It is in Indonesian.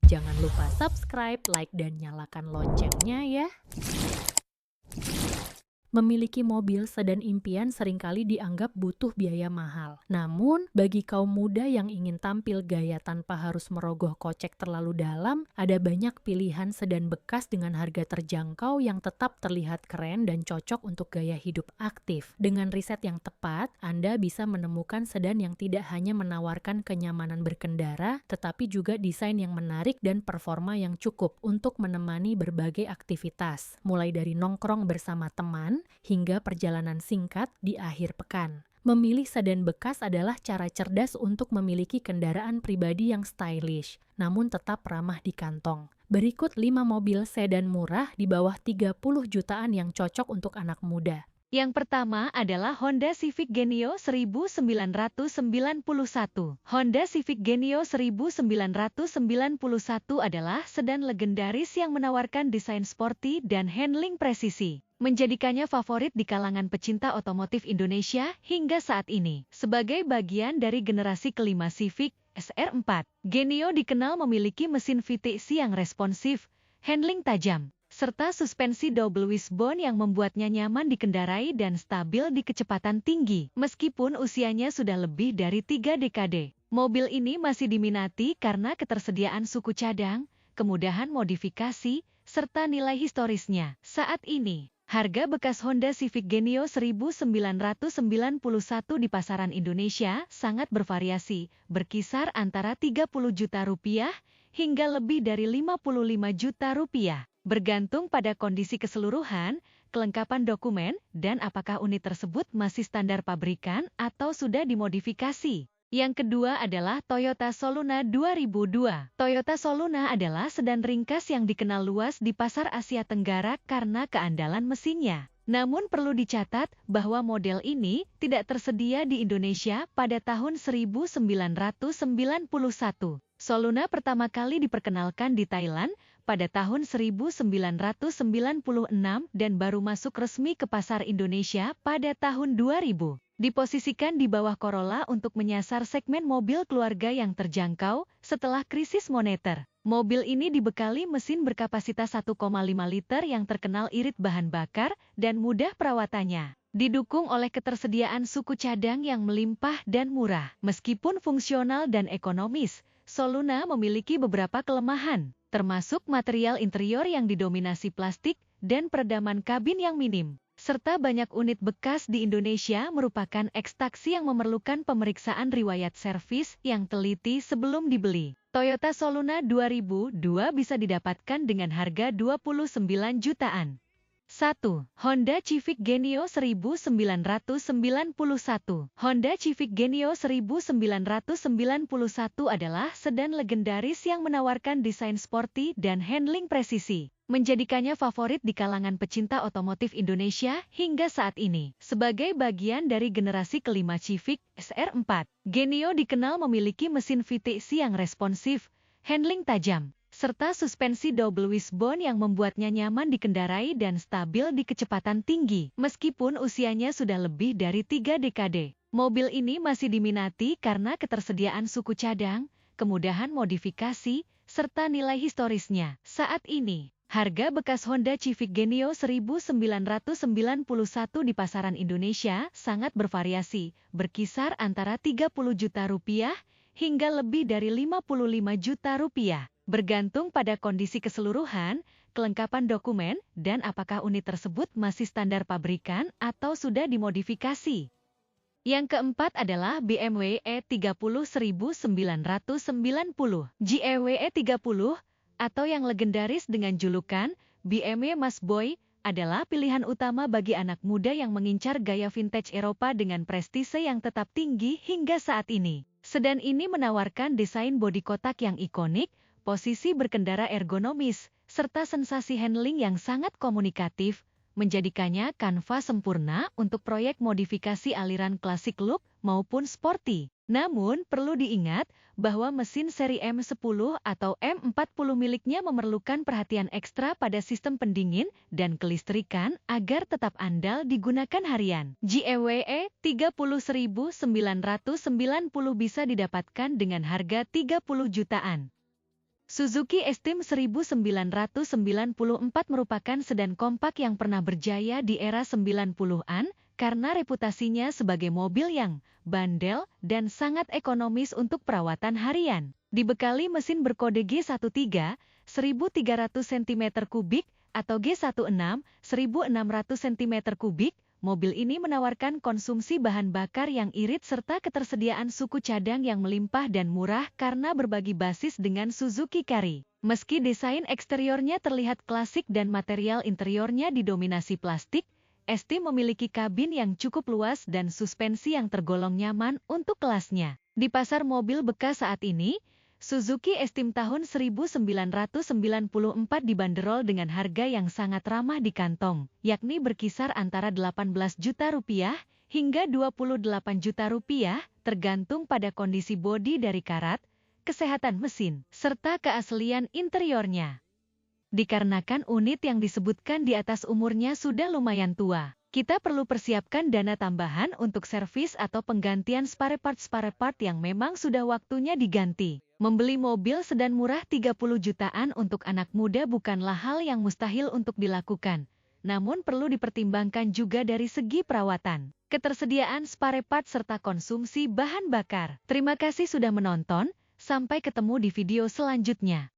Jangan lupa subscribe, like, dan nyalakan loncengnya ya. Memiliki mobil sedan impian seringkali dianggap butuh biaya mahal. Namun, bagi kaum muda yang ingin tampil gaya tanpa harus merogoh kocek terlalu dalam, ada banyak pilihan sedan bekas dengan harga terjangkau yang tetap terlihat keren dan cocok untuk gaya hidup aktif. Dengan riset yang tepat, Anda bisa menemukan sedan yang tidak hanya menawarkan kenyamanan berkendara, tetapi juga desain yang menarik dan performa yang cukup untuk menemani berbagai aktivitas, mulai dari nongkrong bersama teman hingga perjalanan singkat di akhir pekan. Memilih sedan bekas adalah cara cerdas untuk memiliki kendaraan pribadi yang stylish, namun tetap ramah di kantong. Berikut 5 mobil sedan murah di bawah 30 jutaan yang cocok untuk anak muda. Yang pertama adalah Honda Civic Genio 1991. Honda Civic Genio 1991 adalah sedan legendaris yang menawarkan desain sporty dan handling presisi, menjadikannya favorit di kalangan pecinta otomotif Indonesia hingga saat ini. Sebagai bagian dari generasi kelima Civic SR4, Genio dikenal memiliki mesin VTC yang responsif, handling tajam, serta suspensi double wishbone yang membuatnya nyaman dikendarai dan stabil di kecepatan tinggi. Meskipun usianya sudah lebih dari 3 dekade, mobil ini masih diminati karena ketersediaan suku cadang, kemudahan modifikasi, serta nilai historisnya. Saat ini, harga bekas Honda Civic Genio 1991 di pasaran Indonesia sangat bervariasi, berkisar antara 30 juta rupiah hingga lebih dari 55 juta rupiah. Bergantung pada kondisi keseluruhan, kelengkapan dokumen, dan apakah unit tersebut masih standar pabrikan atau sudah dimodifikasi. Yang kedua adalah Toyota Soluna 2002. Toyota Soluna adalah sedan ringkas yang dikenal luas di pasar Asia Tenggara karena keandalan mesinnya. Namun perlu dicatat bahwa model ini tidak tersedia di Indonesia pada tahun 1991. Soluna pertama kali diperkenalkan di Thailand pada tahun 1996 dan baru masuk resmi ke pasar Indonesia pada tahun 2000. Diposisikan di bawah Corolla untuk menyasar segmen mobil keluarga yang terjangkau setelah krisis moneter. Mobil ini dibekali mesin berkapasitas 1,5 liter yang terkenal irit bahan bakar dan mudah perawatannya. Didukung oleh ketersediaan suku cadang yang melimpah dan murah. Meskipun fungsional dan ekonomis, Soluna memiliki beberapa kelemahan, termasuk material interior yang didominasi plastik dan peredaman kabin yang minim, serta banyak unit bekas di Indonesia merupakan ekstraksi yang memerlukan pemeriksaan riwayat servis yang teliti sebelum dibeli. Toyota Soluna 2002 bisa didapatkan dengan harga 29 jutaan. 1. Honda Civic Genio 1991. Honda Civic Genio 1991 adalah sedan legendaris yang menawarkan desain sporty dan handling presisi, menjadikannya favorit di kalangan pecinta otomotif Indonesia hingga saat ini. Sebagai bagian dari generasi kelima Civic SR4, Genio dikenal memiliki mesin VTC yang responsif, handling tajam, serta suspensi double wishbone yang membuatnya nyaman dikendarai dan stabil di kecepatan tinggi. Meskipun usianya sudah lebih dari 3 dekade, mobil ini masih diminati karena ketersediaan suku cadang, kemudahan modifikasi, serta nilai historisnya. Saat ini, harga bekas Honda Civic Genio 1991 di pasaran Indonesia sangat bervariasi, berkisar antara 30 juta rupiah hingga lebih dari 55 juta rupiah. Bergantung pada kondisi keseluruhan, kelengkapan dokumen, dan apakah unit tersebut masih standar pabrikan atau sudah dimodifikasi. Yang keempat adalah BMW E30 1990. GEW E30, atau yang legendaris dengan julukan BMW Mas Boy, adalah pilihan utama bagi anak muda yang mengincar gaya vintage Eropa dengan prestise yang tetap tinggi hingga saat ini. Sedan ini menawarkan desain bodi kotak yang ikonik, posisi berkendara ergonomis, serta sensasi handling yang sangat komunikatif, menjadikannya kanvas sempurna untuk proyek modifikasi aliran klasik look maupun sporty. Namun, perlu diingat bahwa mesin seri M10 atau M40 miliknya memerlukan perhatian ekstra pada sistem pendingin dan kelistrikan agar tetap andal digunakan harian. GEWE 30.990 bisa didapatkan dengan harga 30 jutaan. Suzuki Esteem 1994 merupakan sedan kompak yang pernah berjaya di era 90-an karena reputasinya sebagai mobil yang bandel dan sangat ekonomis untuk perawatan harian. Dibekali mesin berkode G13 1300 cm3 atau G16 1600 cm3, mobil ini menawarkan konsumsi bahan bakar yang irit serta ketersediaan suku cadang yang melimpah dan murah karena berbagi basis dengan Suzuki Carry. Meski desain eksteriornya terlihat klasik dan material interiornya didominasi plastik, Esteem memiliki kabin yang cukup luas dan suspensi yang tergolong nyaman untuk kelasnya. Di pasar mobil bekas saat ini, Suzuki Esteem tahun 1994 dibanderol dengan harga yang sangat ramah di kantong, yakni berkisar antara 18 juta rupiah hingga 28 juta rupiah, tergantung pada kondisi bodi dari karat, kesehatan mesin, serta keaslian interiornya. Dikarenakan unit yang disebutkan di atas umurnya sudah lumayan tua, kita perlu persiapkan dana tambahan untuk servis atau penggantian spare part yang memang sudah waktunya diganti. Membeli mobil sedan murah 30 jutaan untuk anak muda bukanlah hal yang mustahil untuk dilakukan, namun perlu dipertimbangkan juga dari segi perawatan, ketersediaan spare part serta konsumsi bahan bakar. Terima kasih sudah menonton, sampai ketemu di video selanjutnya.